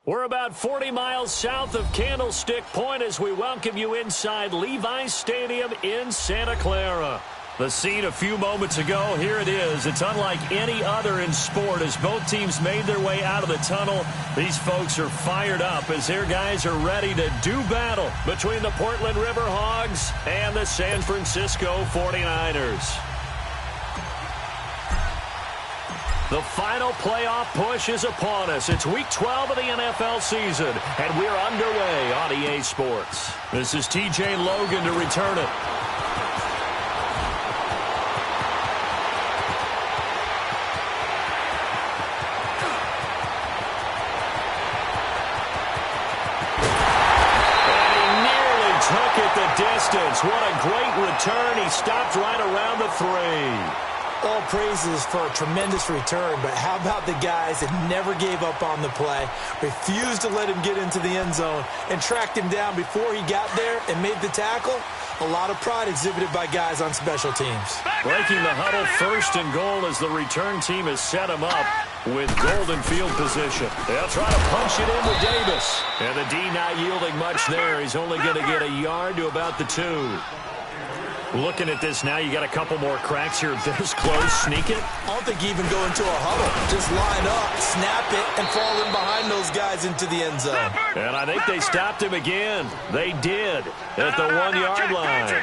We're about 40 miles south of Candlestick Point as we welcome you inside Levi's Stadium in Santa Clara. The scene a few moments ago, here it is. It's unlike any other in sport as both teams made their way out of the tunnel. These folks are fired up as their guys are ready to do battle between the Portland RiverHogs and the San Francisco 49ers. The final playoff push is upon us. It's Week 12 of the NFL season, and we're underway on EA Sports. This is TJ Logan to return it. And he nearly took it the distance. What a great return. He stopped right around the 3. All praises for a tremendous return, but how about the guys that never gave up on the play, refused to let him get into the end zone, and tracked him down before he got there and made the tackle? A lot of pride exhibited by guys on special teams. Breaking the huddle, 1st and goal as the return team has set him up with golden field position. They'll try to punch it in with Davis. And the D not yielding much there. He's only going to get a yard to about the 2. Looking at this now, you got a couple more cracks here this close. Sneak it. I don't think you even go into a huddle. Just line up, snap it, and fall in behind those guys into the end zone. And I think they stopped him again. They did at the 1-yard line.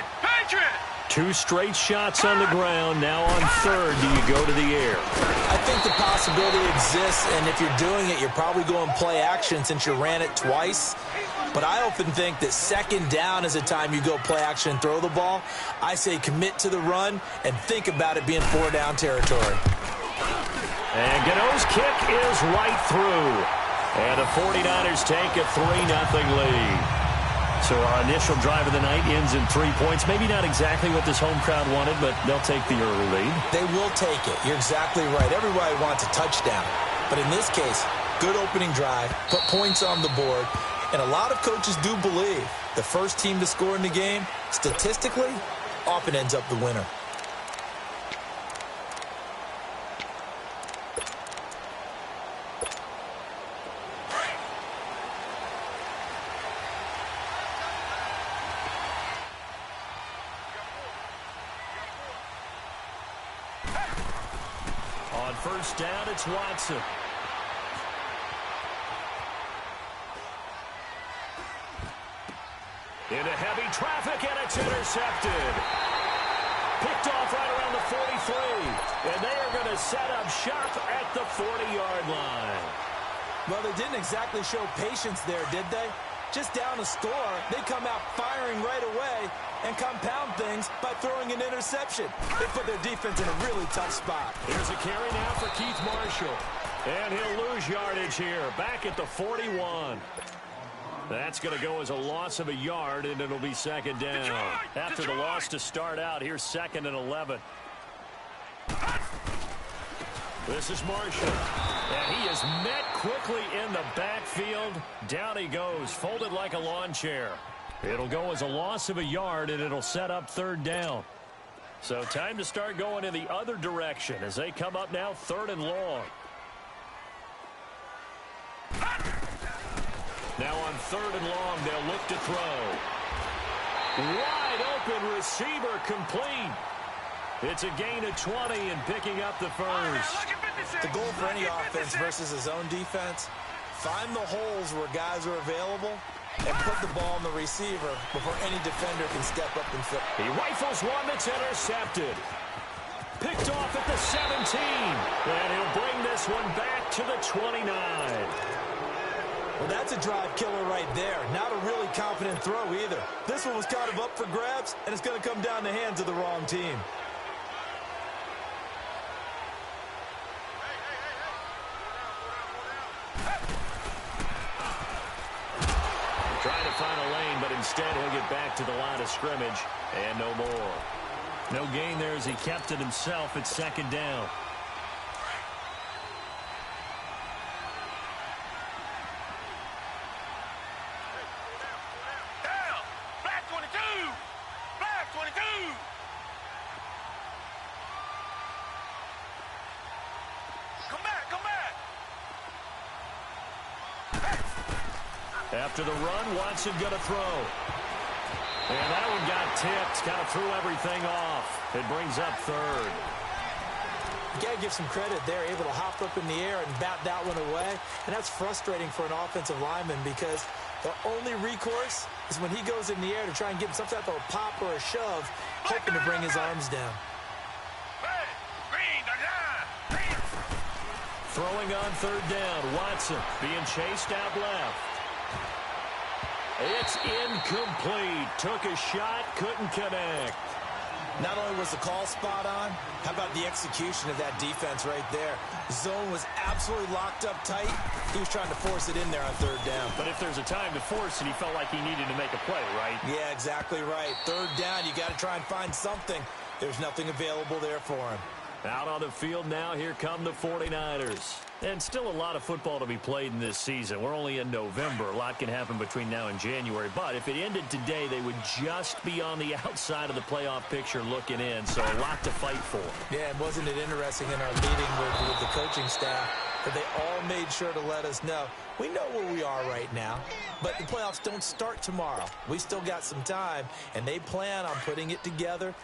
2 straight shots on the ground. Now on 3rd, do you go to the air? I think the possibility exists, and if you're doing it, you're probably going play action since you ran it twice. But I often think that 2nd down is a time you go play action and throw the ball. I say commit to the run and think about it being 4-down territory. And Gano's kick is right through. And the 49ers take a 3-0 lead. So our initial drive of the night ends in 3 points. Maybe not exactly what this home crowd wanted, but they'll take the early lead. They will take it. You're exactly right. Everybody wants a touchdown. But in this case, good opening drive, put points on the board. And a lot of coaches do believe the first team to score in the game, statistically, often ends up the winner. On 1st down, it's Watson. Into heavy traffic, and it's intercepted. Picked off right around the 43. And they are going to set up shop at the 40-yard line. Well, they didn't exactly show patience there, did they? Just down a score, they come out firing right away and compound things by throwing an interception. They put their defense in a really tough spot. Here's a carry now for Keith Marshall. And he'll lose yardage here, back at the 41. That's going to go as a loss of a yard, and it'll be 2nd down. After the loss to start out, here's 2nd and 11. This is Marshall. And he is met quickly in the backfield. Down he goes, folded like a lawn chair. It'll go as a loss of a yard, and it'll set up 3rd down. So time to start going in the other direction as they come up now 3rd and long. Now on 3rd and long, they'll look to throw. Wide open receiver complete. It's a gain of 20 and picking up the first. The goal for any offense versus his own defense, find the holes where guys are available and put the ball on the receiver before any defender can step up and fit. He rifles one that's intercepted. Picked off at the 17. And he'll bring this one back to the 29. Well, that's a drive killer right there. Not a really confident throw either. This one was kind of up for grabs, and it's going to come down the hands of the wrong team. Trying to find a lane, but instead he'll get back to the line of scrimmage, and no more. No gain there as he kept it himself at 2nd down. Come back! After the run, Watson going to throw. And that one got tipped, kind of threw everything off. It brings up third. You got to give some credit there, able to hop up in the air and bat that one away. And that's frustrating for an offensive lineman because the only recourse is when he goes in the air to try and get some type of a pop or a shove, hoping to bring his arms down. Throwing on third down, Watson being chased out left. It's incomplete. Took a shot, couldn't connect. Not only was the call spot on, how about the execution of that defense right there? The zone was absolutely locked up tight. He was trying to force it in there on third down. But if there's a time to force it, he felt like he needed to make a play, right? Yeah, exactly right. Third down, you got to try and find something. There's nothing available there for him. Out on the field now, here come the 49ers. And still a lot of football to be played in this season. We're only in November. A lot can happen between now and January. But if it ended today, they would just be on the outside of the playoff picture looking in. So a lot to fight for. Yeah, and wasn't it interesting in our meeting with the coaching staff that they all made sure to let us know, we know where we are right now, but the playoffs don't start tomorrow. We still got some time, and they plan on putting it together,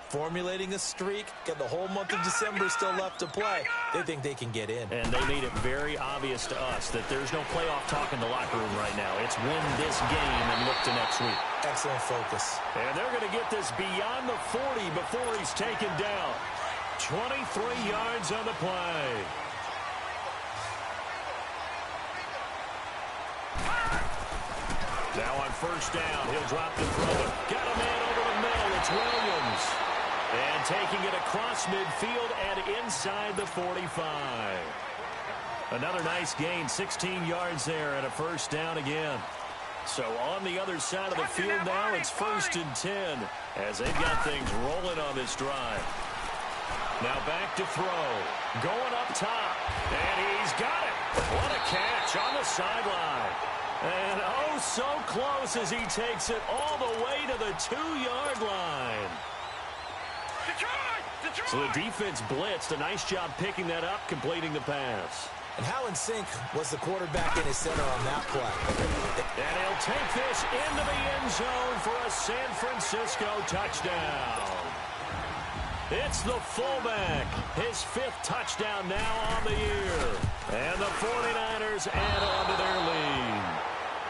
formulating a streak, got the whole month of December still left to play. They think they can get in. And they made it very obvious to us that there's no playoff talk in the locker room right now. It's win this game and look to next week. Excellent focus. And they're going to get this beyond the 40 before he's taken down. 23 yards on the play. Now on first down, he'll drop the throw. Got a man over the middle. It's Williams. And taking it across midfield and inside the 45. Another nice gain, 16 yards there and a first down again. So on the other side of the field now, it's 1st and 10 as they've got things rolling on this drive. Now back to throw. Going up top. And he's got it. What a catch on the sideline. And oh, so close as he takes it all the way to the 2-yard line. So the defense blitzed. A nice job picking that up, completing the pass. And how in sync was the quarterback in his center on that play? And he'll take this into the end zone for a San Francisco touchdown. It's the fullback. His 5th touchdown now on the year. And the 49ers add on to their lead.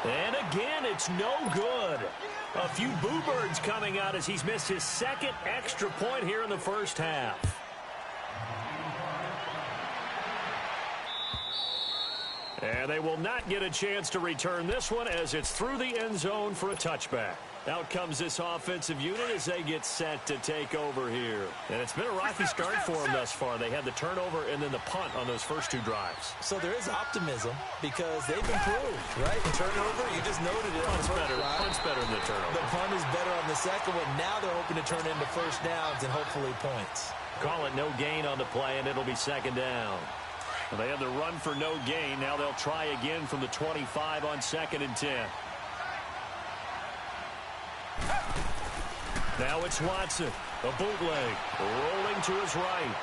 And again, it's no good. A few boo birds coming out as he's missed his 2nd extra point here in the first half. And they will not get a chance to return this one as it's through the end zone for a touchback. Out comes this offensive unit as they get set to take over here. And it's been a rocky start for them thus far. They had the turnover and then the punt on those first 2 drives. So there is optimism because they've improved, right? The turnover, you just noted it. Punt's better than the turnover. The punt is better on the second one. Now they're hoping to turn into first downs and hopefully points. Call it no gain on the play, and it'll be 2nd down. Well, they had the run for no gain. Now they'll try again from the 25 on 2nd and 10. Now it's Watson, a bootleg, rolling to his right.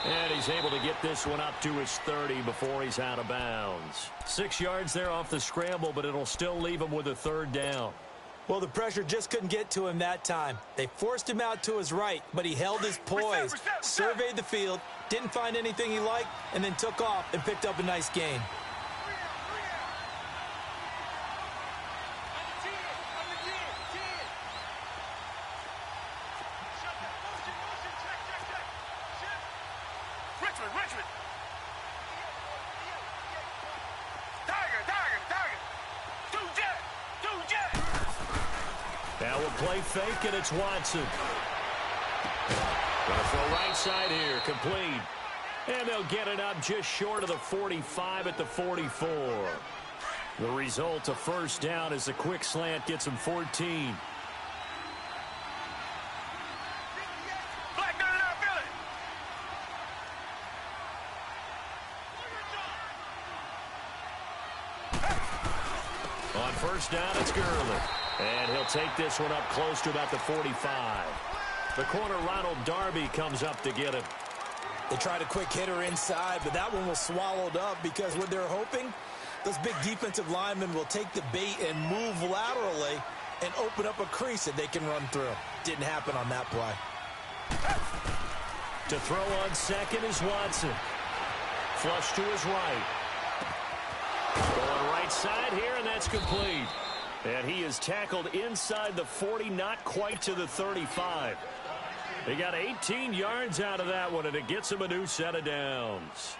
And he's able to get this one up to his 30 before he's out of bounds. 6 yards there off the scramble, but it'll still leave him with a 3rd down. Well, the pressure just couldn't get to him that time. They forced him out to his right, but he held his poise, surveyed the field, didn't find anything he liked, and then took off and picked up a nice gain. Now we'll play fake, and it's Watson. Gonna throw right side here, complete. And they'll get it up just short of the 45 at the 44. The result, a first down as the quick slant gets him 14. On first down, it's Gurley. And he'll take this one up close to about the 45. The corner, Ronald Darby, comes up to get him. They tried a quick hitter inside, but that one was swallowed up because what they're hoping, those big defensive linemen will take the bait and move laterally and open up a crease that they can run through. Didn't happen on that play. To throw on second is Watson. Flush to his right. Going right side here, and that's complete. And he is tackled inside the 40, not quite to the 35. They got 18 yards out of that one, and it gets him a new set of downs.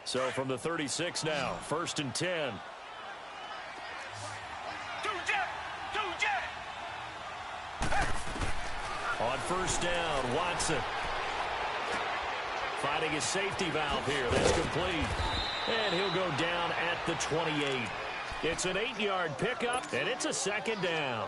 So from the 36 now, 1st and 10. On 1st down, Watson. Finding his safety valve here. That's complete. And he'll go down at the 28. It's an 8-yard pickup, and it's a 2nd down.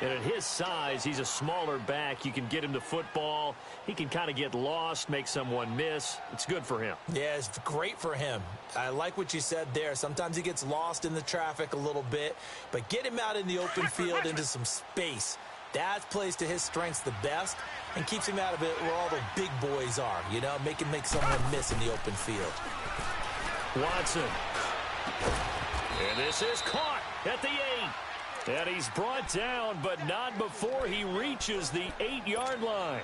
And at his size, he's a smaller back. You can get him to football. He can kind of get lost, make someone miss. It's good for him. Yeah, it's great for him. I like what you said there. Sometimes he gets lost in the traffic a little bit, but get him out in the open field into some space. That plays to his strengths the best and keeps him out of it where all the big boys are, you know, make someone miss in the open field. Watson. And this is caught at the 8. And he's brought down, but not before he reaches the 8-yard line.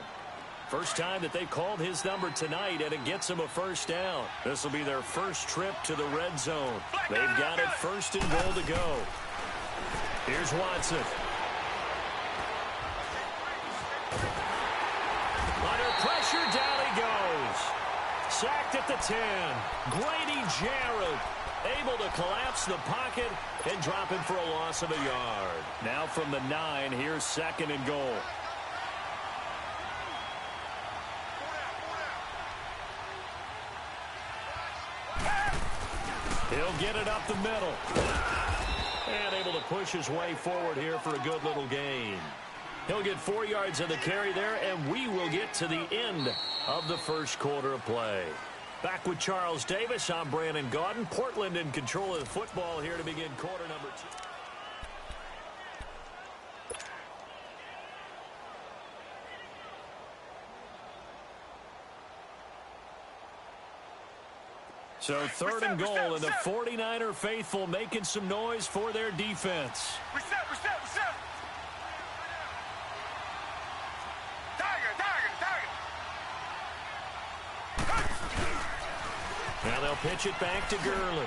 First time that they've called his number tonight, and it gets him a 1st down. This will be their first trip to the red zone. They've got it 1st and goal to go. Here's Watson. Under pressure, down he goes. Sacked at the 10. Grady Jarrett able to collapse the pocket and drop him for a loss of a yard. Now from the 9, here's 2nd and goal. He'll get it up the middle. And able to push his way forward here for a good little gain. He'll get 4 yards on the carry there, and we will get to the end of the first quarter of play. Back with Charles Davis, I'm Brandon Gaudin. Portland in control of the football here to begin quarter number 2. So 3rd and goal, and the 49er faithful making some noise for their defense. Reset. Now they'll pitch it back to Gurley.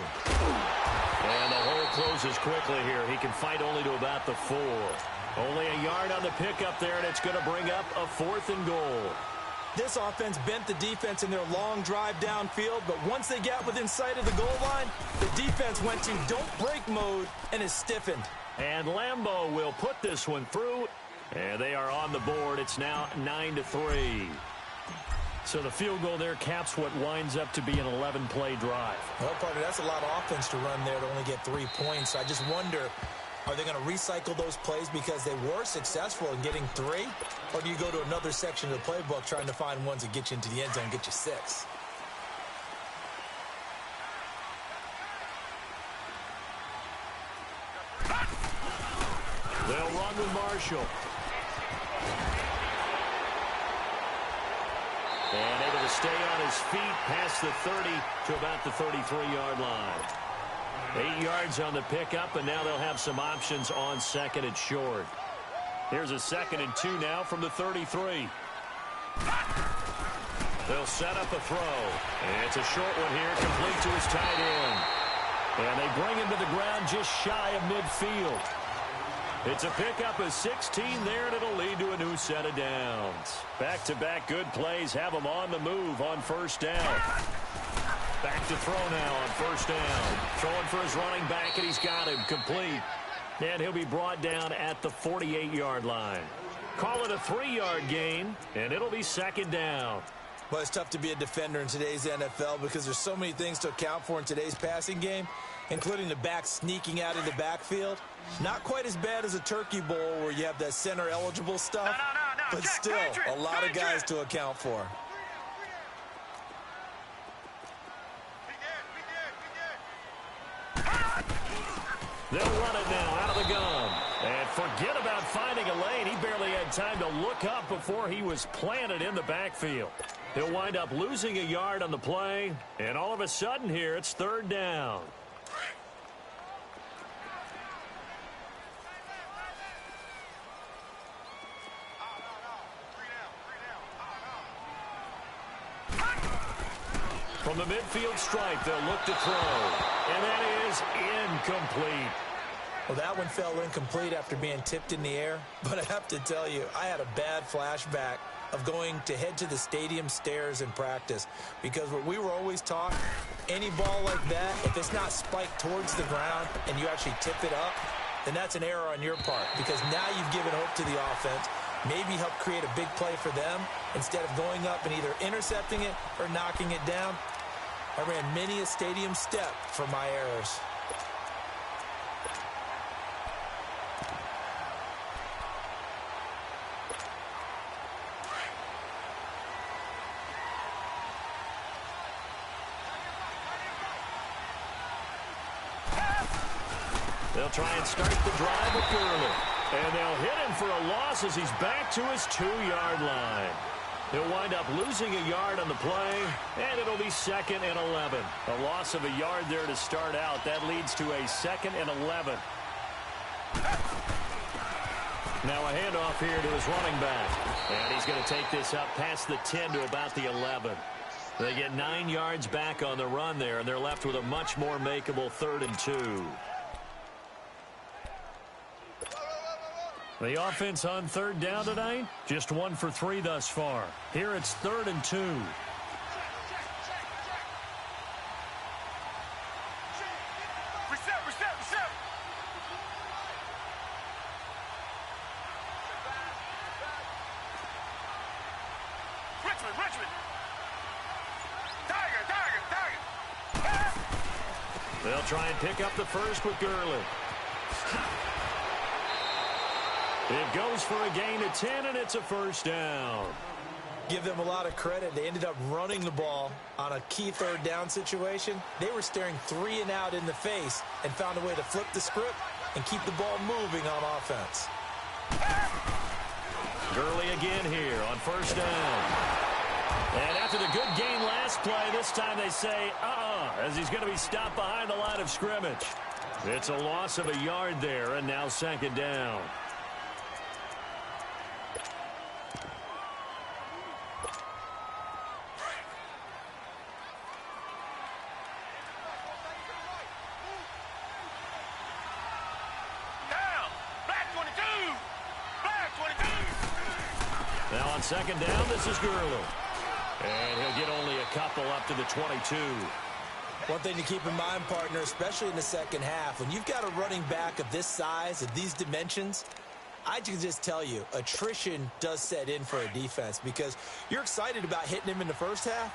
And the hole closes quickly here. He can fight only to about the 4. Only a yard on the pickup there, and it's going to bring up a 4th and goal. This offense bent the defense in their long drive downfield, but once they got within sight of the goal line, the defense went to don't break mode and is stiffened. And Lambeau will put this one through, and they are on the board. It's now 9-3. So the field goal there caps what winds up to be an 11-play drive. Well, partner, that's a lot of offense to run there to only get 3 points. I just wonder, are they going to recycle those plays because they were successful in getting 3? Or do you go to another section of the playbook trying to find ones that get you into the end zone and get you 6? They'll run with Marshall. And able to stay on his feet past the 30 to about the 33-yard line. 8 yards on the pickup, and now they'll have some options on 2nd and short. Here's a 2nd and 2 now from the 33. They'll set up a throw. And it's a short one here, complete to his tight end. And they bring him to the ground just shy of midfield. It's a pickup of 16 there, and it'll lead to a new set of downs. Back-to-back good plays have them on the move on 1st down. Back to throw now on 1st down. Throwing for his running back, and he's got him complete. And he'll be brought down at the 48-yard line. Call it a 3-yard gain, and it'll be 2nd down. Well, it's tough to be a defender in today's NFL because there's so many things to account for in today's passing game, including the back sneaking out of the backfield. Not quite as bad as a turkey bowl where you have that center-eligible stuff, but still a lot of guys to account for. They'll run it now out of the gun. And forget about finding a lane. He barely had time to look up before he was planted in the backfield. He'll wind up losing a yard on the play, and all of a sudden here, it's third down. From the midfield stripe, they'll look to throw, and that is incomplete. Well, that one fell incomplete after being tipped in the air, but I have to tell you, I had a bad flashback of going to head to the stadium stairs in practice, because what we were always taught, any ball like that, if it's not spiked towards the ground and you actually tip it up, then that's an error on your part, because now you've given hope to the offense, maybe help create a big play for them instead of going up and either intercepting it or knocking it down. I ran many a stadium step for my errors. They'll try and start the drive with Gurley. And they'll hit him for a loss as he's back to his 2-yard line. He'll wind up losing a yard on the play, and it'll be 2nd and 11. A loss of a yard there to start out. That leads to a 2nd and 11. Now a handoff here to his running back. And he's going to take this up past the 10 to about the 11. They get 9 yards back on the run there, and they're left with a much more makeable 3rd and 2. The offense on 3rd down tonight, just 1 for 3 thus far. Here it's 3rd and 2. Reset. Richmond. Tiger. They'll try and pick up the first with Gurley. It goes for a gain of 10, and it's a first down. Give them a lot of credit. They ended up running the ball on a key 3rd down situation. They were staring 3 and out in the face and found a way to flip the script and keep the ball moving on offense. Gurley again here on first down. And after the good gain last play, this time they say, as he's going to be stopped behind the line of scrimmage. It's a loss of a yard there, and now 2nd down. Now on 2nd down, this is Gurley. And he'll get only a couple up to the 22. One thing to keep in mind, partner, especially in the second half, when you've got a running back of this size, of these dimensions, I can just tell you, attrition does set in for a defense, because you're excited about hitting him in the first half.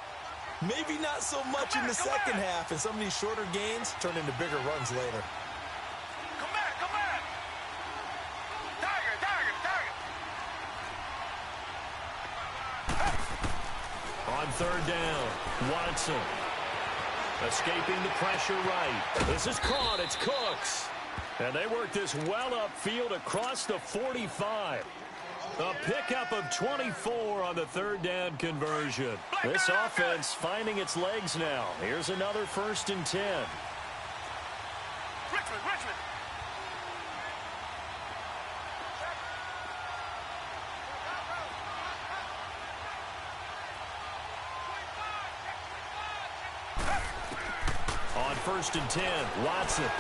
Maybe not so much in the second half, and some of these shorter gains turn into bigger runs later. Come back. Tiger. On 3rd down, Watson. Escaping the pressure right. This is caught. It's Cooks. And they work this well upfield across the 45. A pickup of 24 on the 3rd down conversion. This offense finding its legs now. Here's another 1st and 10. Richmond. On 1st and 10, Watson.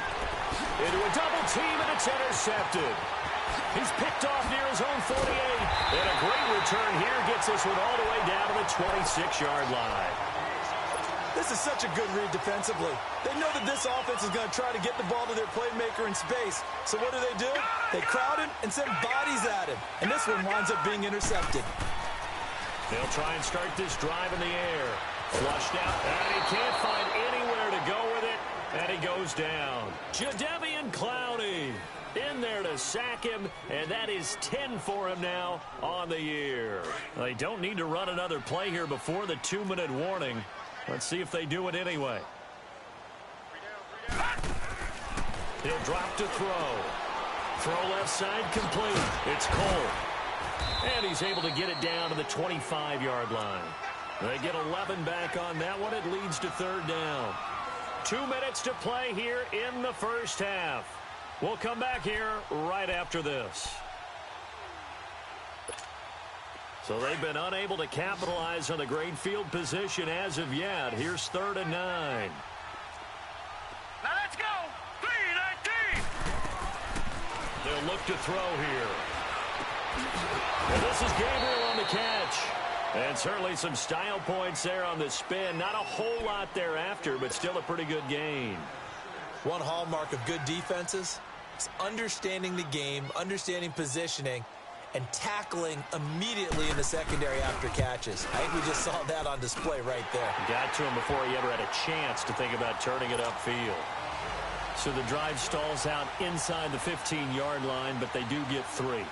Into a double team, and it's intercepted. He's picked off near his own 48. And a great return here gets this one all the way down to the 26-yard line. This is such a good read defensively. They know that this offense is going to try to get the ball to their playmaker in space. So what do? They crowd him and send bodies at him. And this one winds up being intercepted. They'll try and start this drive in the air. Flushed out, and he can't find anywhere to go with it, and he goes down. Jadeveon Clowney in there to sack him, and that is 10 for him now on the year. They don't need to run another play here before the 2-minute warning. Let's see if they do it anyway. He'll drop to throw. Throw left side complete. It's Cole. And he's able to get it down to the 25-yard line. They get 11 back on that one. It leads to third down. 2 minutes to play here in the first half. We'll come back here right after this. So they've been unable to capitalize on the great field position as of yet. Here's 3rd and 9. Now let's go. 3-19. They'll look to throw here. And this is Gabriel on the catch. And certainly some style points there on the spin. Not a whole lot thereafter, but still a pretty good gain. One hallmark of good defenses is understanding the game, understanding positioning, and tackling immediately in the secondary after catches. I think we just saw that on display right there. Got to him before he ever had a chance to think about turning it upfield. So the drive stalls out inside the 15-yard line, but they do get 3.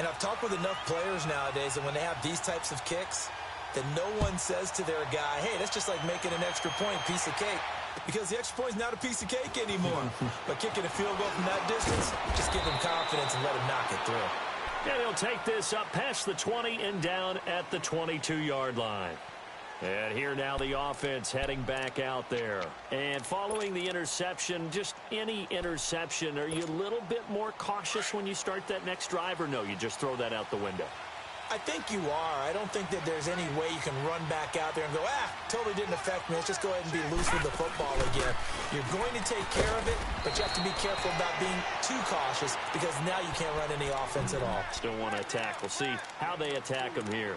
And I've talked with enough players nowadays, and when they have these types of kicks, that no one says to their guy, hey, that's just like making an extra point, piece of cake. Because the extra point is not a piece of cake anymore. But kicking a field goal from that distance, just give him confidence and let him knock it through. And he'll take this up past the 20 and down at the 22-yard line. And here now the offense heading back out there. And following the interception, just any interception, are you a little bit more cautious when you start that next drive, or no, you just throw that out the window? I think you are. I don't think that there's any way you can run back out there and go, totally didn't affect me. Let's just go ahead and be loose with the football again. You're going to take care of it, but you have to be careful about being too cautious because now you can't run any offense at all. Still want to attack. We'll see how they attack him here.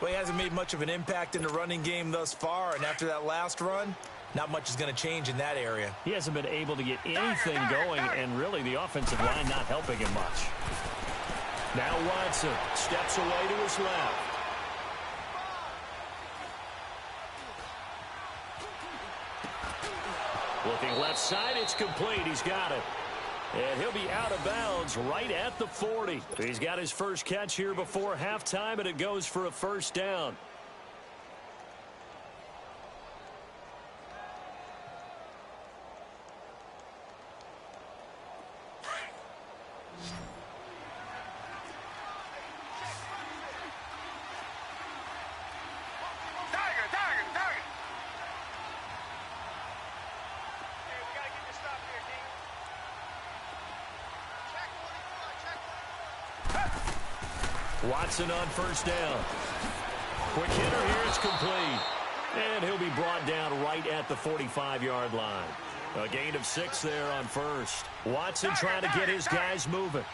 Well, he hasn't made much of an impact in the running game thus far, and after that last run, not much is going to change in that area. He hasn't been able to get anything going, and really the offensive line not helping him much. Now Watson steps away to his left. Looking left side, it's complete. He's got it. And he'll be out of bounds right at the 40. He's got his first catch here before halftime, and it goes for a first down. Watson on first down. Quick hitter here, it's complete. And he'll be brought down right at the 45-yard line. A gain of 6 there on first. Watson trying to get his guys moving.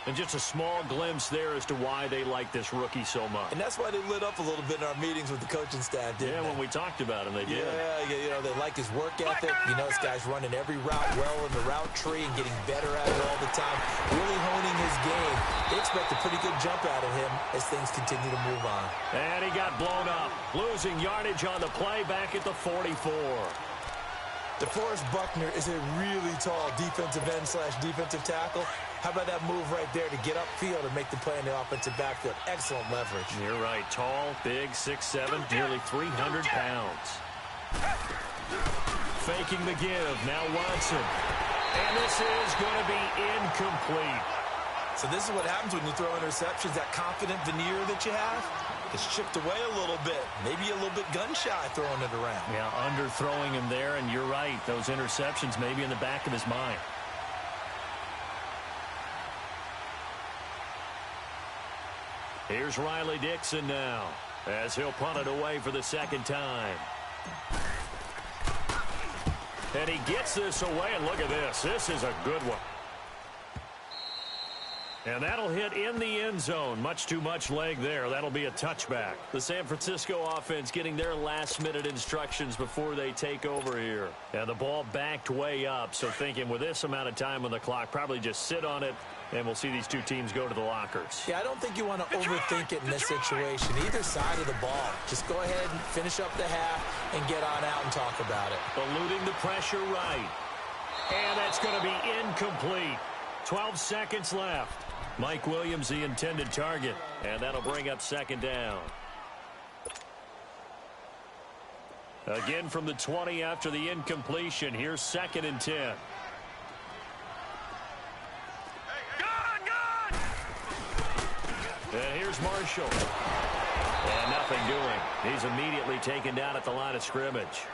And just a small glimpse there as to why they like this rookie so much. And that's why they lit up a little bit in our meetings with the coaching staff, didn't they? When we talked about him, they did. Yeah, they like his work ethic. This guy's running every route well in the route tree and getting better at it all the time, really honing his game. They expect a pretty good jump out of him as things continue to move on. And he got blown up, losing yardage on the play back at the 44. DeForest Buckner is a really tall defensive end / defensive tackle. How about that move right there to get upfield and make the play in the offensive backfield? Excellent leverage. You're right. Tall, big, 6'7", nearly 300 pounds. Faking the give. Now Watson. And this is going to be incomplete. So this is what happens when you throw interceptions. That confident veneer that you have is chipped away a little bit. Maybe a little bit gun-shy throwing it around. Yeah, underthrowing him there, and you're right. Those interceptions may be in the back of his mind. Here's Riley Dixon now, as he'll punt it away for the second time. And he gets this away, and look at this. This is a good one. And that'll hit in the end zone. Much too much leg there. That'll be a touchback. The San Francisco offense getting their last-minute instructions before they take over here. And the ball backed way up, so thinking with this amount of time on the clock, probably just sit on it, and we'll see these two teams go to the lockers. Yeah, I don't think you want to overthink it in this situation. Either side of the ball. Just go ahead and finish up the half and get on out and talk about it. Eluding the pressure right. And that's going to be incomplete. 12 seconds left. Mike Williams, the intended target, and that'll bring up second down. Again from the 20 after the incompletion. Here's 2nd and 10. And here's Marshall. And nothing doing. He's immediately taken down at the line of scrimmage.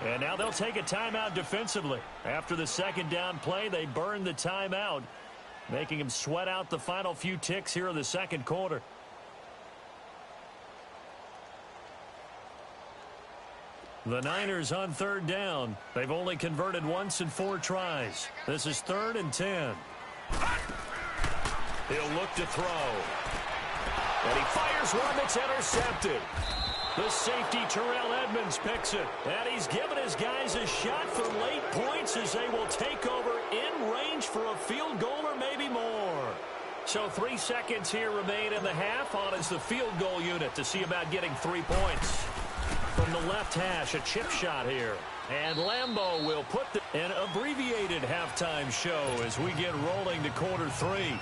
And now they'll take a timeout defensively. After the second down play, they burn the timeout, making him sweat out the final few ticks here in the second quarter. The Niners on third down. They've only converted once in 4 tries. This is 3rd and 10. He'll look to throw. And he fires one that's intercepted. The safety, Terrell Edmonds, picks it. And he's given his guys a shot for late points as they will take over in range for a field goal or maybe more. So 3 seconds here remain in the half. On is the field goal unit to see about getting 3 points. From the left hash, a chip shot here. And Lambeau will put an abbreviated halftime show as we get rolling to quarter 3.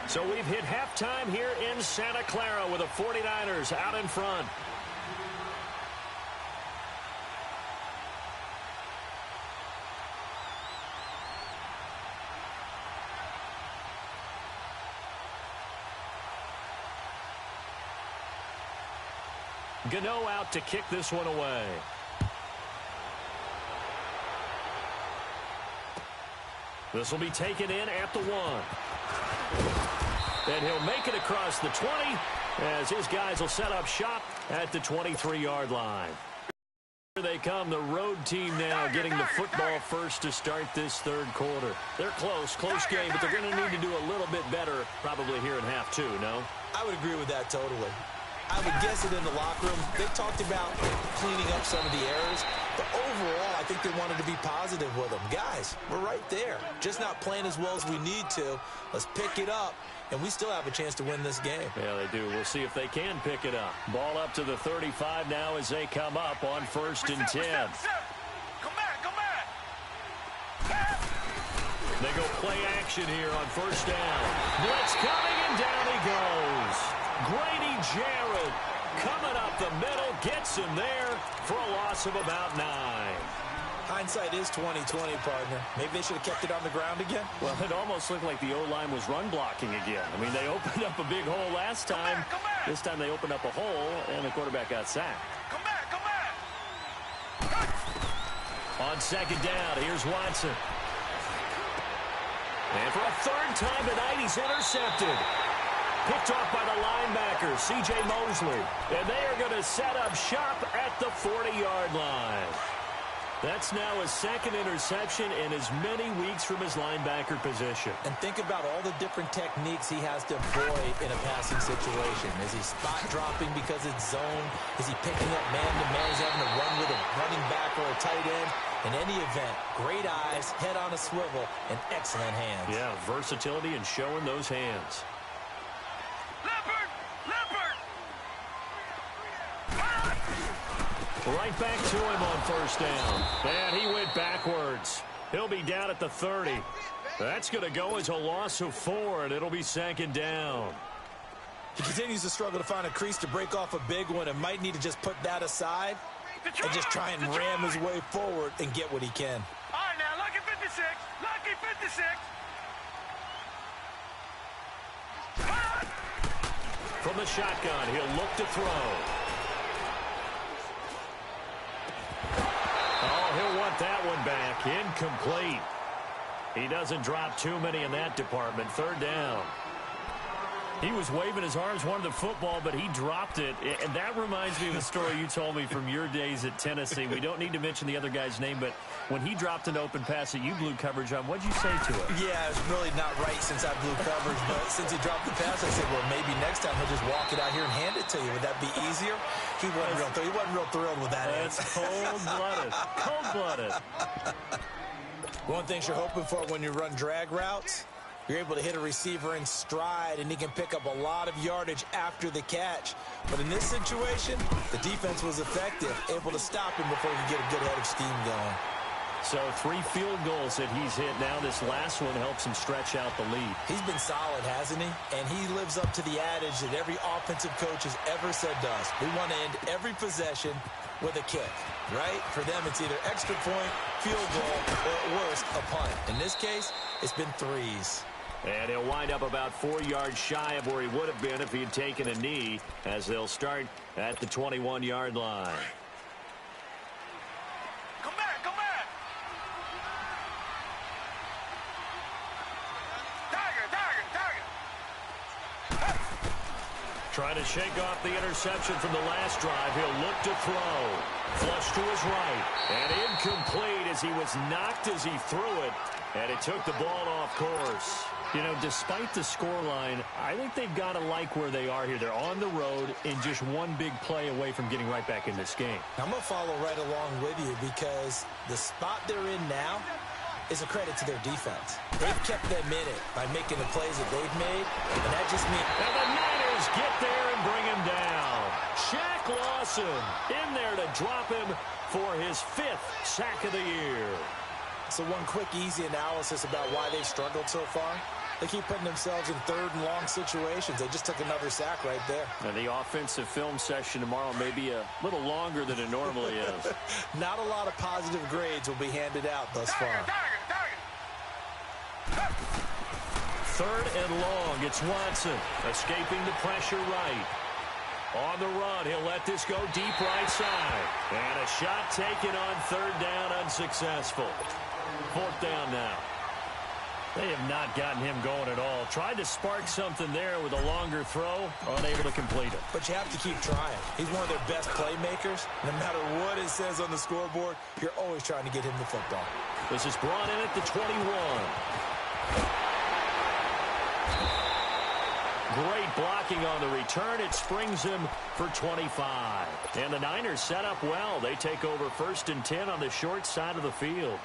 So we've hit halftime here in Santa Clara with the 49ers out in front. Gano out to kick this one away. This will be taken in at the 1. And he'll make it across the 20 as his guys will set up shop at the 23-yard line. Here they come, the road team now getting the football first to start this third quarter. They're close game, but they're going to need to do a little bit better probably here in half 2, no? I would agree with that totally. I would guess it in the locker room. They talked about cleaning up some of the errors, but overall, I think they wanted to be positive with them. Guys, we're right there. Just not playing as well as we need to. Let's pick it up, and we still have a chance to win this game. Yeah, they do. We'll see if they can pick it up. Ball up to the 35 now as they come up on 1st and 10. Come back. They go play action here on 1st down. Blitz coming, and down he goes. Grady Jarrett coming up the middle, gets him there for a loss of about 9. Hindsight is 20/20, partner. Maybe they should have kept it on the ground again. Well, it almost looked like the O-line was run blocking again. I mean, they opened up a big hole last time. Come back. This time they opened up a hole, and the quarterback got sacked. Come back. On 2nd down, here's Watson. And for a 3rd time tonight, he's intercepted. Picked off by the linebacker, C.J. Mosley. And they are going to set up shop at the 40-yard line. That's now his 2nd interception in as many weeks from his linebacker position. And think about all the different techniques he has to employ in a passing situation. Is he spot dropping because it's zone? Is he picking up man-to-man? Is he having to run with a running back or a tight end? In any event, great eyes, head on a swivel, and excellent hands. Yeah, versatility and showing those hands. Right back to him on 1st down. And he went backwards. He'll be down at the 30. That's going to go as a loss of 4, and it'll be 2nd down. He continues to struggle to find a crease to break off a big one and might need to just put that aside and just try and ram his way forward and get what he can. All right, now, lucky 56. Lucky 56. From the shotgun, he'll look to throw. Oh, he'll want that one back. Incomplete. He doesn't drop too many in that department. 3rd down. He was waving his arms, wanted the football, but he dropped it. And that reminds me of a story you told me from your days at Tennessee. We don't need to mention the other guy's name, but when he dropped an open pass that you blew coverage on, what'd you say to it? Yeah, it's really not right since I blew coverage, but since he dropped the pass, I said, well, maybe next time he'll just walk it out here and hand it to you. Would that be easier? He wasn't real thrilled with that. That's cold-blooded. Cold-blooded. One thing you're hoping for when you run drag routes, you're able to hit a receiver in stride, and he can pick up a lot of yardage after the catch. But in this situation, the defense was effective, able to stop him before he could get a good head of steam going. So 3 field goals that he's hit now. This last one helps him stretch out the lead. He's been solid, hasn't he? And he lives up to the adage that every offensive coach has ever said to us. We want to end every possession with a kick, right? For them, it's either extra point, field goal, or at worst, a punt. In this case, it's been 3s. And he'll wind up about 4 yards shy of where he would have been if he had taken a knee, as they'll start at the 21-yard line. Come back, come back. Tiger. Trying to shake off the interception from the last drive. He'll look to throw. Flush to his right. And incomplete as he was knocked as he threw it. And it took the ball off course. You know, despite the scoreline, I think they've got to like where they are here. They're on the road and just one big play away from getting right back in this game. I'm going to follow right along with you because the spot they're in now is a credit to their defense. They've kept them in it by making the plays that they've made, and that just means... And the Niners get there and bring him down. Shaq Lawson in there to drop him for his 5th sack of the year. So one quick, easy analysis about why they've struggled so far. They keep putting themselves in 3rd and long situations. They just took another sack right there. Now, the offensive film session tomorrow may be a little longer than it normally is. Not a lot of positive grades will be handed out thus far. Tiger. 3rd and long. It's Watson escaping the pressure right. On the run, he'll let this go deep right side. And a shot taken on 3rd down, unsuccessful. 4th down now. They have not gotten him going at all. Tried to spark something there with a longer throw, unable to complete it. But you have to keep trying. He's one of their best playmakers. No matter what it says on the scoreboard, you're always trying to get him the football. This is brought in at the 21. Great blocking on the return. It springs him for 25. And the Niners set up well. They take over 1st and 10 on the short side of the field.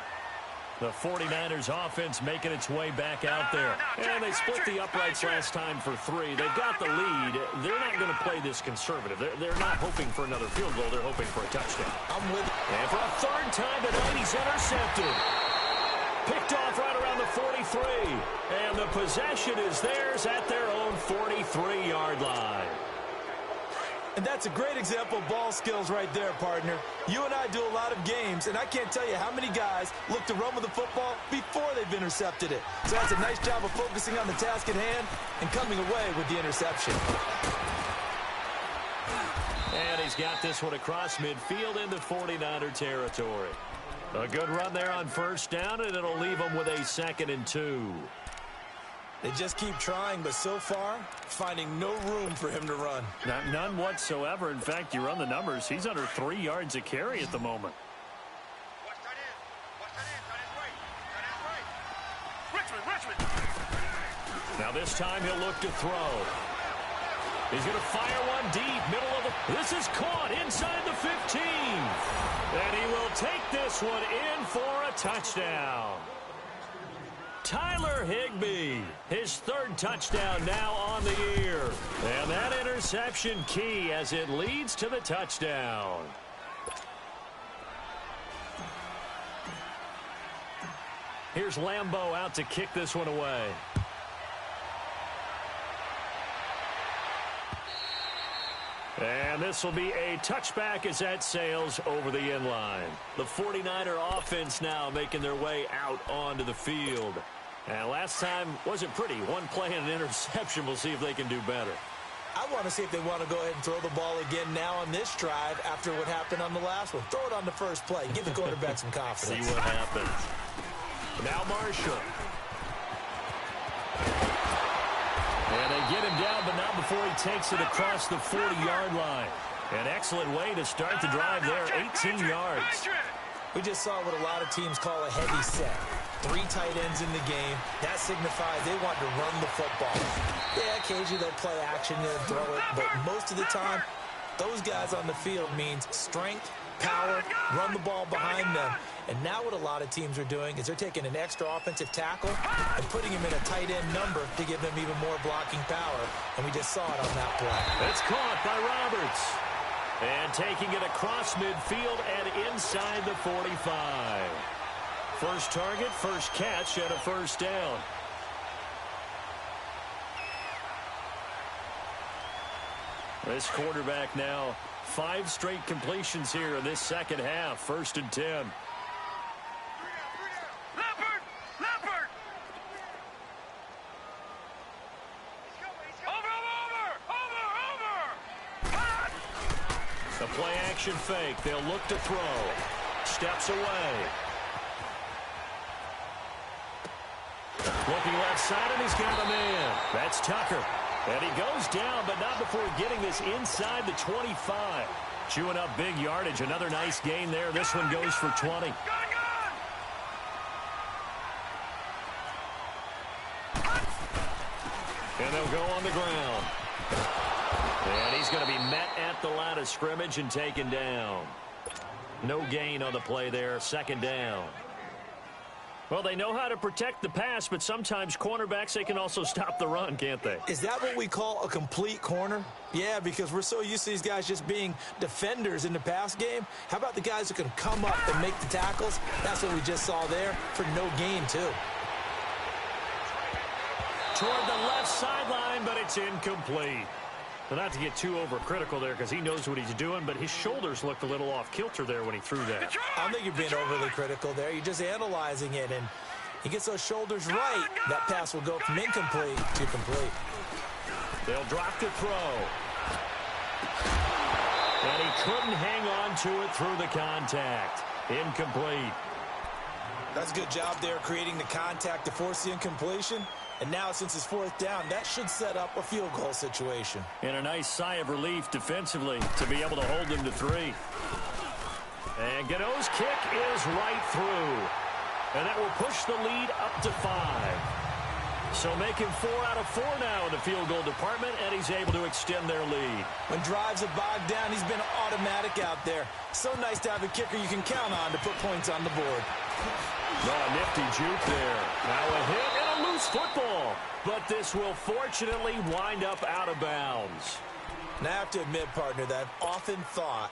The 49ers offense making its way back out there. And they split the uprights last time for 3. They've got the lead. They're not going to play this conservative. They're not hoping for another field goal. They're hoping for a touchdown. I'm with you. And for a 3rd time tonight, he's intercepted. Picked off right around the 43. And the possession is theirs at their own 43-yard line. And that's a great example of ball skills right there, partner. You and I do a lot of games, and I can't tell you how many guys look to run with the football before they've intercepted it. So that's a nice job of focusing on the task at hand and coming away with the interception. And he's got this one across midfield into 49er territory. A good run there on 1st down, and it'll leave him with a 2nd and 2. They just keep trying, but so far, finding no room for him to run. None whatsoever. In fact, you run the numbers. He's under 3 yards a carry at the moment. Richmond. Now this time he'll look to throw. He's going to fire one deep, middle of the... This is caught inside the 15. And he will take this one in for a touchdown. Tyler Higbee, his 3rd touchdown now on the year. And that interception key as it leads to the touchdown. Here's Lambeau out to kick this one away. And this will be a touchback as that sails over the end line. The 49er offense now making their way out onto the field. And last time wasn't pretty. One play and an interception. We'll see if they can do better. I want to see if they want to go ahead and throw the ball again now on this drive after what happened on the last one. Throw it on the first play. Give the quarterback some confidence. See what happens. Now Marshall. And they get him down, but not before he takes it across the 40-yard line. An excellent way to start the drive there, 18 yards. We just saw what a lot of teams call a heavy set. 3 tight ends in the game. That signifies they want to run the football. Yeah, occasionally they'll play action and throw it, but most of the time, those guys on the field means strength, power, run the ball behind them. And now what a lot of teams are doing is they're taking an extra offensive tackle and putting him in a tight end number to give them even more blocking power. And we just saw it on that play. It's caught by Roberts. And taking it across midfield and inside the 45. First target, first catch, and a 1st down. This quarterback now 5 straight completions here in this second half. 1st and 10. Motion fake. They'll look to throw. Steps away. Looking left side, and he's got a man. That's Tucker. And he goes down, but not before getting this inside the 25. Chewing up big yardage. Another nice gain there. This one goes for 20. And they'll go on the ground. And he's going to be met at the line of scrimmage and taken down. No gain on the play there. Second down. Well, they know how to protect the pass, but sometimes cornerbacks, they can also stop the run, can't they? Is that what we call a complete corner? Yeah, because we're so used to these guys just being defenders in the pass game. How about the guys who can come up and make the tackles? That's what we just saw there for no gain, too. Toward the left sideline, but it's incomplete. Well, not to get too overcritical there because he knows what he's doing, but his shoulders looked a little off kilter there when he threw that. I don't think you're being overly critical there. You're just analyzing it, and he gets those shoulders right. That pass will go from incomplete to complete. They'll drop the throw. And he couldn't hang on to it through the contact. Incomplete. That's a good job there creating the contact to force the incompletion. And now, since it's fourth down, that should set up a field goal situation. And a nice sigh of relief defensively to be able to hold them to 3. And Gano's kick is right through. And that will push the lead up to 5. So making 4 out of 4 now in the field goal department, and he's able to extend their lead. When drives are bogged down, he's been automatic out there. So nice to have a kicker you can count on to put points on the board. Oh, nifty juke there. Now a hit and a loose football. But this will fortunately wind up out of bounds. Now I have to admit, partner, that I've often thought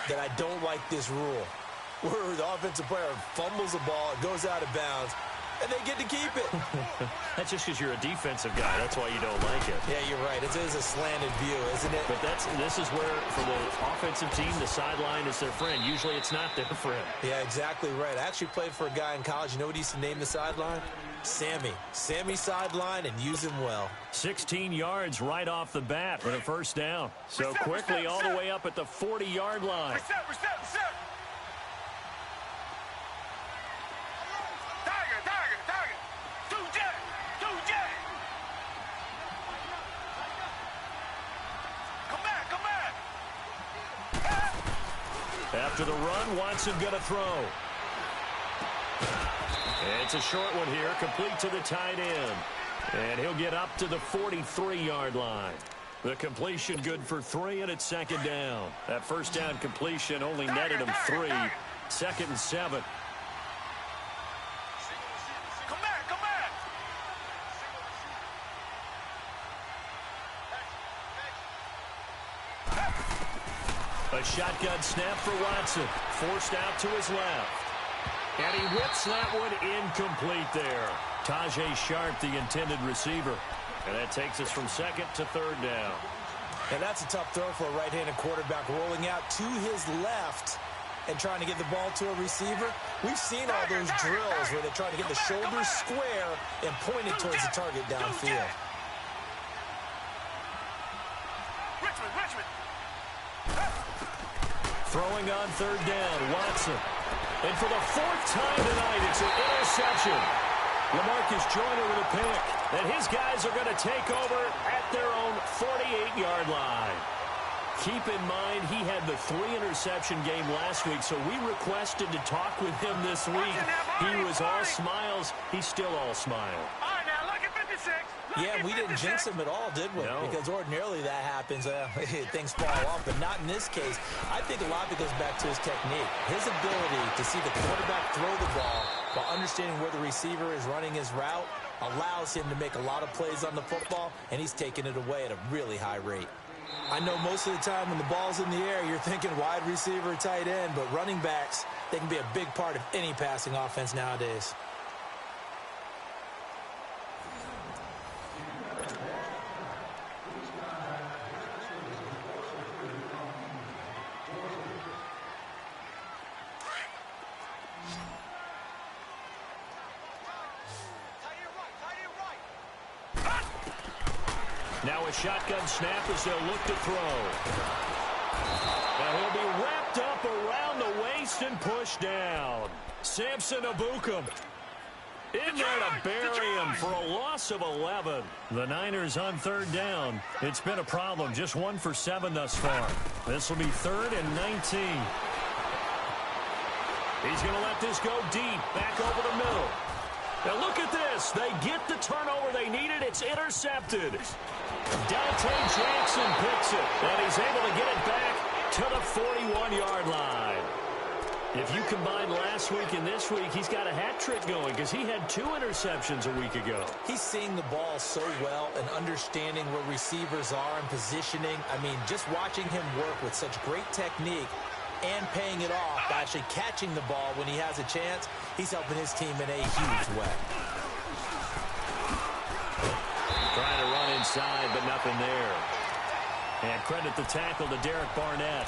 that I don't like this rule. Where the offensive player fumbles the ball, it goes out of bounds, and they get to keep it. That's just because you're a defensive guy. That's why you don't like it. Yeah, you're right. It is a slanted view, isn't it? But this is where, for the offensive team, the sideline is their friend. Usually it's not their friend. Yeah, exactly right. I actually played for a guy in college. You know what he used to name the sideline? Sammy. Sammy sideline, and use him well. 16 yards right off the bat for the first down. So quickly all the way up at the 40-yard line. Reset. Target. 2J. Come back. After the run, Watson going to throw. It's a short one here, complete to the tight end. And he'll get up to the 43-yard line. The completion good for 3, and it's second down. That first down completion only netted him 3. Second and 7. Come back. A shotgun snap for Watson. Forced out to his left. And he whips that one incomplete there. Tajay Sharp, the intended receiver. And that takes us from second to third down. And that's a tough throw for a right-handed quarterback, rolling out to his left and trying to get the ball to a receiver. We've seen all those drills where they're trying to get the shoulders square and point it towards the target downfield. Richmond. Throwing on third down, Watson. And for the 4th time tonight, it's an interception. LaMarcus Joyner with a pick. And his guys are going to take over at their own 48-yard line. Keep in mind, he had the 3-interception game last week, so we requested to talk with him this week. He was all smiles. He's still all smile. All right, now, look at 56. Yeah, we didn't jinx him at all, did we? No. Because ordinarily that happens. Things fall off, but not in this case. I think a lot of it goes back to his technique. His ability to see the quarterback throw the ball while understanding where the receiver is running his route allows him to make a lot of plays on the football, and he's taking it away at a really high rate. I know most of the time when the ball's in the air, you're thinking wide receiver, tight end, but running backs, they can be a big part of any passing offense nowadays. Now a shotgun snap as they'll look to throw. And He'll be wrapped up around the waist and pushed down. Samson Abukum in there to bury him for a loss of 11. The Niners on third down. It's been a problem. Just 1 for 7 thus far. This will be 3rd and 19. He's going to let this go deep, back over the middle. Now look at this. They get the turnover they needed. It's intercepted. Dante Jackson picks it, and he's able to get it back to the 41-yard line. If you combine last week and this week, he's got a hat trick going because he had 2 interceptions a week ago. He's seeing the ball so well and understanding where receivers are and positioning. I mean, just watching him work with such great technique and paying it off by actually catching the ball when he has a chance, he's helping his team in a huge way. Trying to run inside, but nothing there. And credit the tackle to Derek Barnett.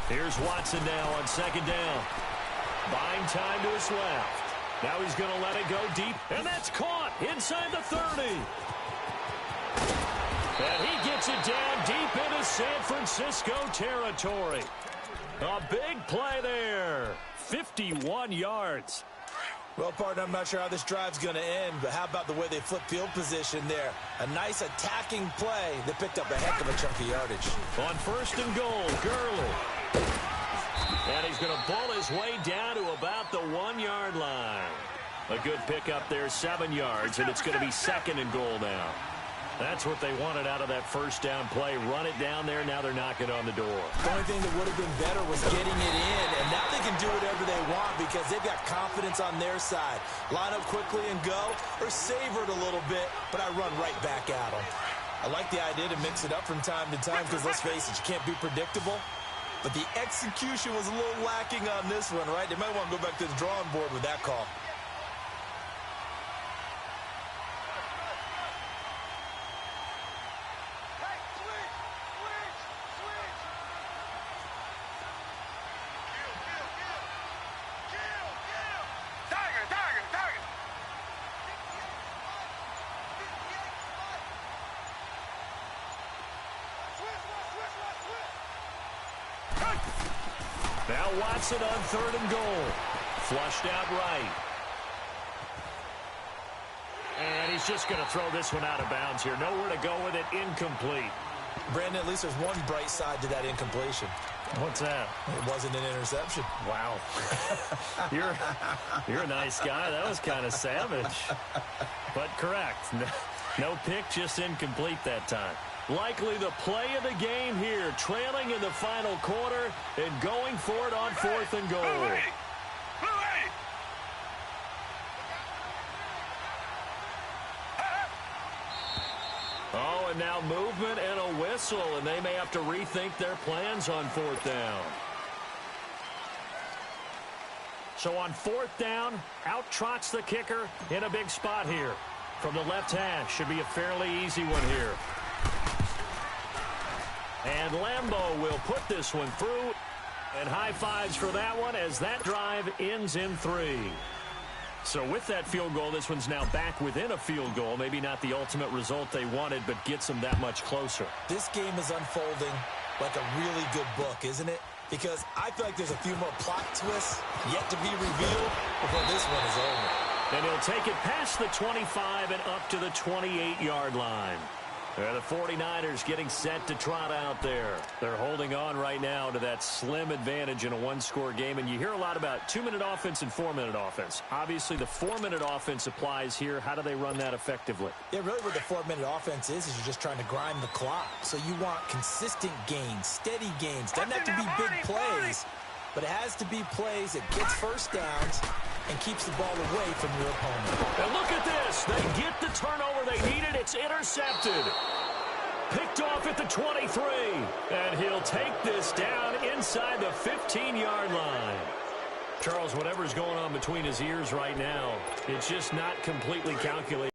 Here's Watson now on 2nd down. Buying time to his left. Now he's going to let it go deep, and that's caught inside the 30. And he gets it down deep into San Francisco territory. A big play there. 51 yards. Well, partner, I'm not sure how this drive's going to end, but how about the way they flip field position there? A nice attacking play that picked up a heck of a chunk of yardage. On 1st and goal, Gurley. And he's going to ball his way down to about the 1-yard line. A good pickup there, 7 yards, and it's going to be 2nd and goal now. That's what they wanted out of that first down play. Run it down there. Now they're knocking on the door. The only thing that would have been better was getting it in, and now they can do whatever they want because they've got confidence on their side. Line up quickly and go, or savor it a little bit, but I run right back at them. I like the idea to mix it up from time to time because, let's face it, you can't be predictable. But the execution was a little lacking on this one, right? They might want to go back to the drawing board with that call. Now Watson on 3rd and goal. Flushed out right. And he's just going to throw this one out of bounds here. Nowhere to go with it. Incomplete. Brandon, at least there's one bright side to that incompletion. What's that? It wasn't an interception. Wow. You're a nice guy. That was kind of savage. But correct. No pick, just incomplete that time. Likely the play of the game here, trailing in the final quarter and going for it on 4th and goal. Oh, and now movement and a whistle, and they may have to rethink their plans on 4th down. So on 4th down, out trots the kicker in a big spot here. From the left hash, should be a fairly easy one here. And Lambeau will put this one through. And high fives for that one as that drive ends in 3. So with that field goal, this one's now back within a field goal. Maybe not the ultimate result they wanted, but gets them that much closer. This game is unfolding like a really good book, isn't it? Because I feel like there's a few more plot twists yet to be revealed before this one is over. And he'll take it past the 25 and up to the 28-yard line. The 49ers getting set to trot out there. They're holding on right now to that slim advantage in a one-score game. And you hear a lot about 2-minute offense and 4-minute offense. Obviously, the 4-minute offense applies here. How do they run that effectively? Yeah, really what the 4-minute offense is you're just trying to grind the clock. So you want consistent gains, steady gains. Doesn't have to be big plays, but it has to be plays that gets first downs and keeps the ball away from your opponent. And look at this. They get the turnover they needed. It's intercepted. Picked off at the 23. And he'll take this down inside the 15-yard line. Charles, whatever's going on between his ears right now, it's just not completely calculated.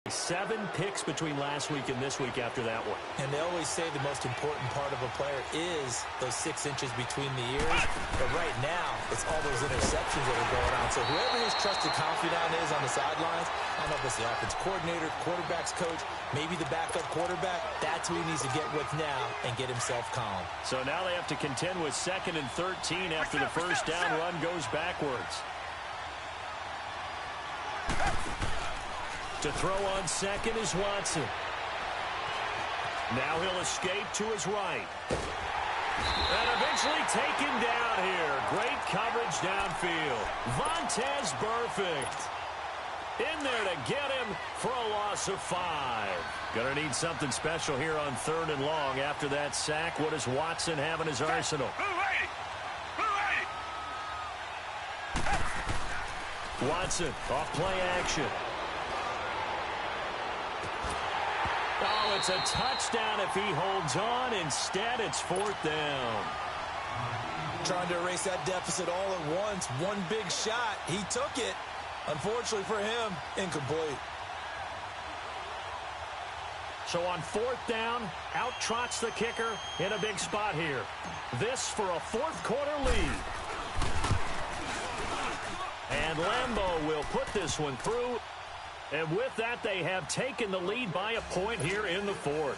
7 picks between last week and this week after that one. And they always say the most important part of a player is those 6 inches between the ears. But right now, it's all those interceptions that are going on. So whoever his trusted confidant is on the sidelines, I don't know if it's the offense coordinator, quarterback's coach, maybe the backup quarterback, that's who he needs to get with now and get himself calm. So now they have to contend with 2nd and 13 after the first down run goes backwards. To throw on second is Watson. Now he'll escape to his right. And eventually taken down here. Great coverage downfield. Vontaze Burfict in there to get him for a loss of 5. Gonna need something special here on 3rd and long after that sack. What does Watson have in his arsenal? Watson off play action. Oh, it's a touchdown if he holds on. Instead, it's 4th down. Trying to erase that deficit all at once. One big shot. He took it. Unfortunately for him, incomplete. So on 4th down, out trots the kicker in a big spot here. This for a 4th quarter lead. And Lambeau will put this one through. And with that, they have taken the lead by a point here in the 4th.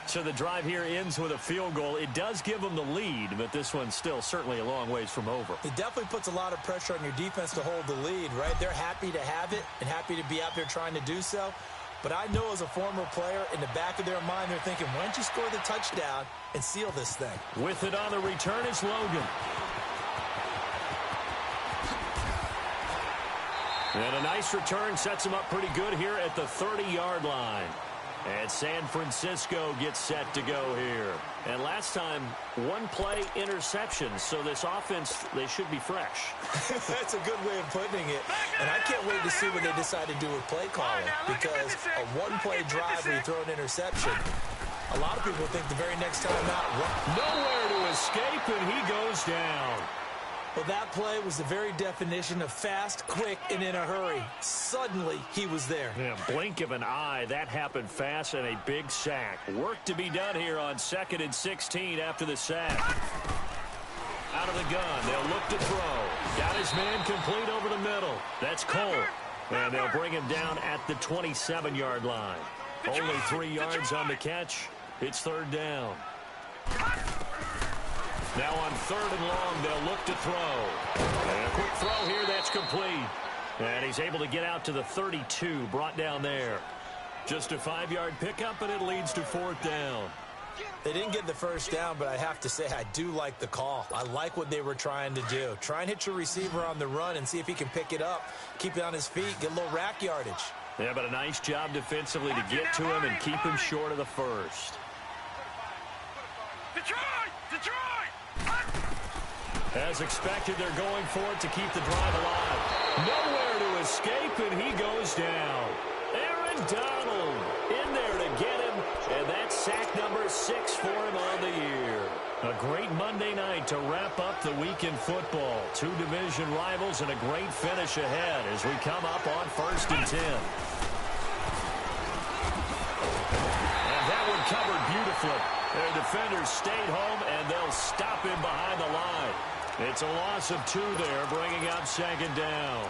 So the drive here ends with a field goal. It does give them the lead, but this one's still certainly a long ways from over. It definitely puts a lot of pressure on your defense to hold the lead, right? They're happy to have it and happy to be out there trying to do so. But I know as a former player, in the back of their mind, they're thinking, why don't you score the touchdown and seal this thing? With it on the return is Logan. And a nice return sets him up pretty good here at the 30-yard line. And San Francisco gets set to go here. And last time, 1 play interception. So this offense, they should be fresh. That's a good way of putting it. And I can't wait to see what they decide to do with play calling. Because a 1-play drive where you throw an interception, a lot of people think the very next time out, nowhere to escape, and he goes down. Well, that play was the very definition of fast, quick, and in a hurry. Suddenly, he was there. Yeah, blink of an eye. That happened fast and a big sack. Work to be done here on 2nd and 16 after the sack. Out of the gun. They'll look to throw. Got his man complete over the middle. That's Cole. And they'll bring him down at the 27-yard line. Only 3 yards on the catch. It's 3rd down. Now on 3rd and long, they'll look to throw. And a quick throw here, that's complete. And he's able to get out to the 32, brought down there. Just a 5-yard pickup, and it leads to 4th down. They didn't get the first down, but I have to say I do like the call. I like what they were trying to do. Try and hit your receiver on the run and see if he can pick it up, keep it on his feet, get a little rack yardage. Yeah, but a nice job defensively to get to him and keep him short of the first. Detroit! As expected, they're going for it to keep the drive alive. Nowhere to escape, and he goes down. Aaron Donald in there to get him, and that's sack number 6 for him on the year. A great Monday night to wrap up the week in football. 2 division rivals and a great finish ahead as we come up on 1st and 10. And that one covered beautifully. Their defenders stayed home, and they'll stop him behind the line. It's a loss of 2 there, bringing up 2nd down.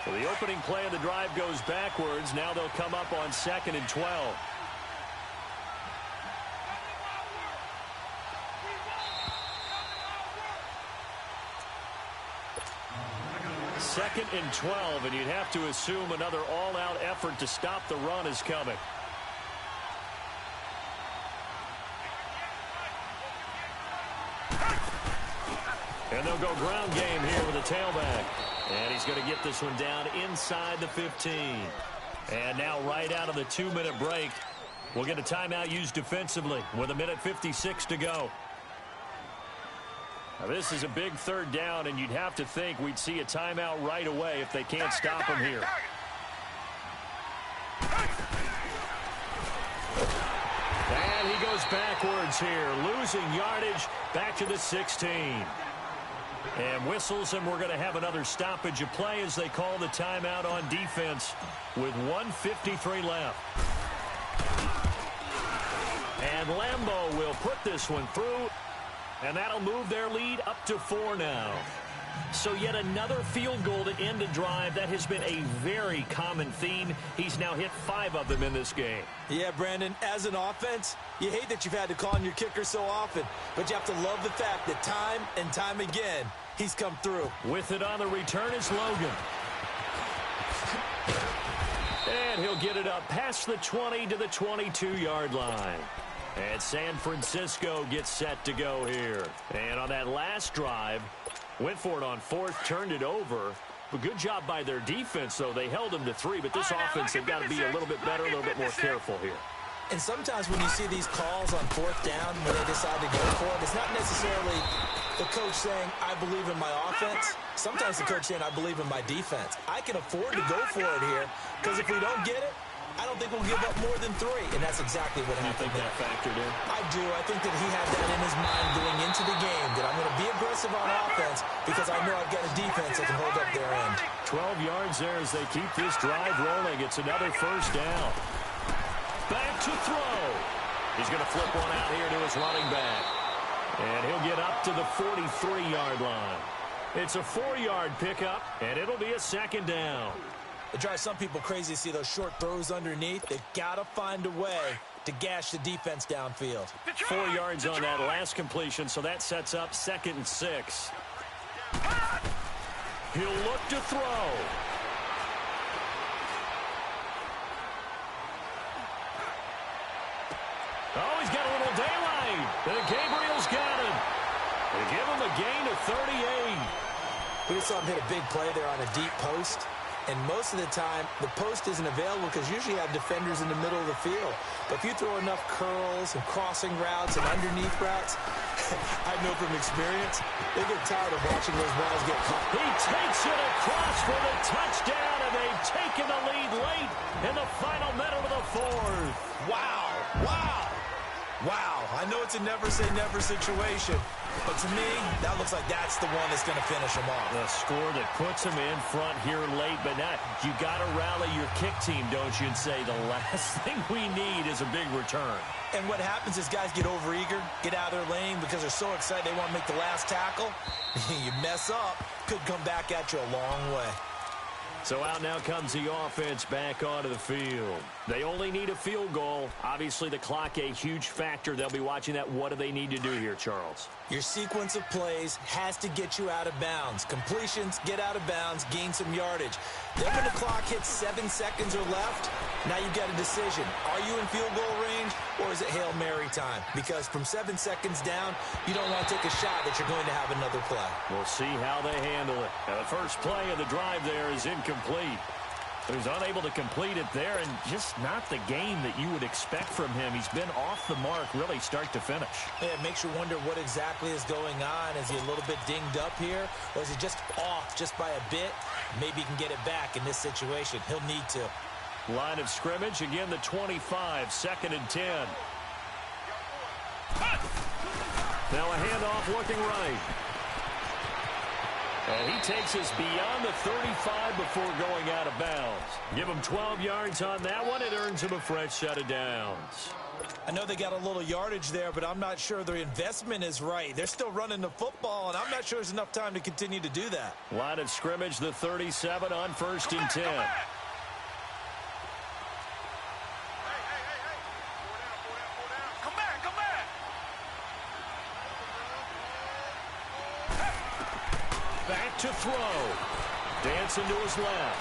So the opening play of the drive goes backwards. Now they'll come up on 2nd and 12. Second and 12, and you'd have to assume another all-out effort to stop the run is coming. And they'll go ground game here with a tailback. And he's going to get this one down inside the 15. And now right out of the 2-minute break, we'll get a timeout used defensively with 1:56 to go. Now this is a big 3rd down, and you'd have to think we'd see a timeout right away if they can't stop him here. And he goes backwards here, losing yardage back to the 16. And whistles, and we're going to have another stoppage of play as they call the timeout on defense with 1:53 left. And Lambeau will put this one through, and that'll move their lead up to 4 now. So yet another field goal to end a drive. That has been a very common theme. He's now hit 5 of them in this game. Yeah, Brandon, as an offense, you hate that you've had to call on your kicker so often, but you have to love the fact that time and time again, he's come through. With it on the return is Logan. And he'll get it up past the 20 to the 22-yard line. And San Francisco gets set to go here. And on that last drive, went for it on 4th, turned it over. But good job by their defense, though. They held them to 3, but this offense, they've got to be a little bit better, a little bit more careful here. And sometimes when you see these calls on 4th down, when they decide to go for it, it's not necessarily the coach saying, I believe in my offense. Sometimes the coach saying, I believe in my defense. I can afford to go for it here, because if we don't get it, I don't think we'll give up more than 3, and that's exactly what happened. You think that factored in? I do. I think that he had that in his mind going into the game, that I'm going to be aggressive on offense because I know I've got a defense that can hold up their end. 12 yards there as they keep this drive rolling. It's another 1st down. Back to throw. He's going to flip one out here to his running back. And he'll get up to the 43-yard line. It's a 4-yard pickup, and it'll be a 2nd down. It drives some people crazy to see those short throws underneath. They've got to find a way to gash the defense downfield. 4 yards on that last completion, so that sets up 2nd and 6. He'll look to throw. Oh, he's got a little daylight. And Gabriel's got him. They give him a gain of 38. We just saw him hit a big play there on a deep post. And most of the time, the post isn't available because usually you have defenders in the middle of the field. But if you throw enough curls and crossing routes and underneath routes, I know from experience, they get tired of watching those balls get caught. He takes it across for the touchdown, and they've taken the lead late in the final minute of the 4th. Wow. Wow. Wow. I know it's a never-say-never situation, but to me, that looks like that's the one that's going to finish them off. The score that puts them in front here late, but not. You got to rally your kick team, don't you, and say the last thing we need is a big return. And what happens is guys get overeager, get out of their lane because they're so excited they want to make the last tackle. You mess up, could come back at you a long way. So out now comes the offense back onto the field. They only need a field goal. Obviously, the clock a huge factor. They'll be watching that. What do they need to do here, Charles? Your sequence of plays has to get you out of bounds. Completions, get out of bounds, gain some yardage. Then when the clock hits 7 seconds or left, now you've got a decision. Are you in field goal range or is it Hail Mary time? Because from 7 seconds down, you don't want to take a shot that you're going to have another play. We'll see how they handle it. Now, the first play of the drive there is incomplete. He's unable to complete it there, and just not the game that you would expect from him. He's been off the mark really start to finish. Yeah, it makes you wonder what exactly is going on. Is he a little bit dinged up here, or is he just off just by a bit? Maybe he can get it back in this situation. He'll need to. Line of scrimmage, again the 25, 2nd and 10. Now a handoff looking right. And he takes us beyond the 35 before going out of bounds. Give him 12 yards on that one. It earns him a fresh set of downs. I know they got a little yardage there, but I'm not sure their investment is right. They're still running the football, and I'm not sure there's enough time to continue to do that. Line of scrimmage, the 37 on 1st and 10. Back to throw. Dancing to his left.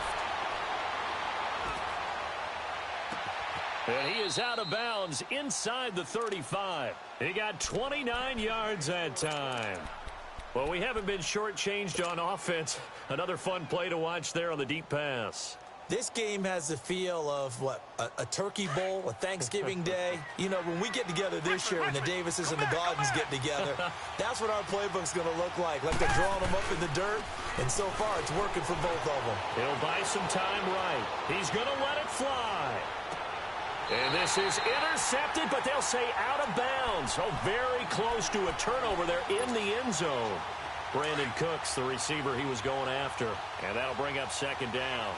And he is out of bounds inside the 35. He got 29 yards that time. Well, we haven't been shortchanged on offense. Another fun play to watch there on the deep pass. This game has the feel of, what, a turkey bowl, a Thanksgiving day. You know, when we get together this year, when the Davises and the Gaudens get together, that's what our playbook's going to look like they're drawing them up in the dirt, and so far it's working for both of them. He'll buy some time right. He's going to let it fly. And this is intercepted, but they'll say out of bounds. Oh, very close to a turnover there in the end zone. Brandon Cooks, the receiver he was going after. And that'll bring up second down.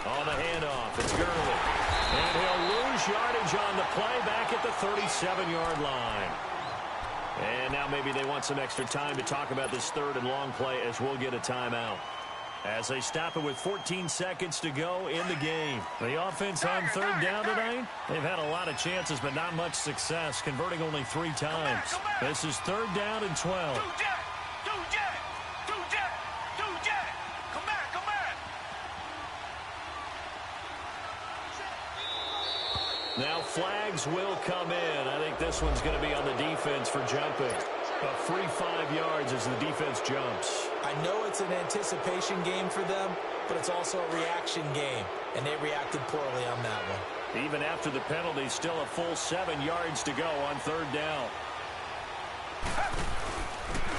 On the handoff, it's Gurley. And he'll lose yardage on the play back at the 37-yard line. And now maybe they want some extra time to talk about this third and long play as we'll get a timeout. As they stop it with 14 seconds to go in the game. The offense on third down tonight, they've had a lot of chances but not much success, converting only 3 times. This is third down and 12. Do Jack! Do Jack! Do Jack! Do Jack! Come back! Come back! Now flags will come in. I think this one's going to be on the defense for jumping. About 3-5 yards as the defense jumps. I know it's an anticipation game for them, but it's also a reaction game, and they reacted poorly on that one. Even after the penalty, still a full 7 yards to go on third down.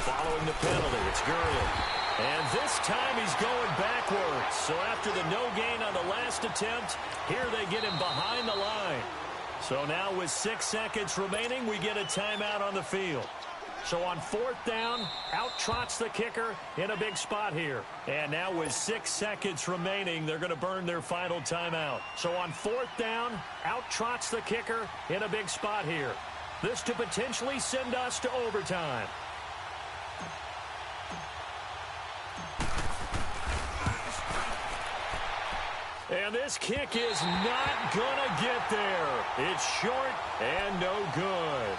Following the penalty, it's Gurley. And this time he's going backwards. So after the no gain on the last attempt, here they get him behind the line. So now with 6 seconds remaining, we get a timeout on the field. So on fourth down, out trots the kicker in a big spot here. And now with 6 seconds remaining, they're going to burn their final timeout. So on fourth down, out trots the kicker in a big spot here. This to potentially send us to overtime. And this kick is not going to get there. It's short and no good.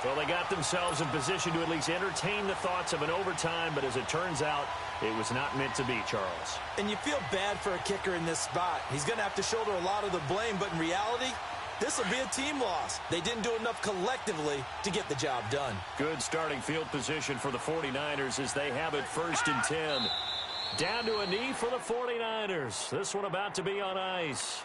Well, they got themselves in position to at least entertain the thoughts of an overtime, but as it turns out, it was not meant to be, Charles. And you feel bad for a kicker in this spot. He's going to have to shoulder a lot of the blame, but in reality, this will be a team loss. They didn't do enough collectively to get the job done. Good starting field position for the 49ers as they have it 1st and 10. Down to a knee for the 49ers. This one about to be on ice.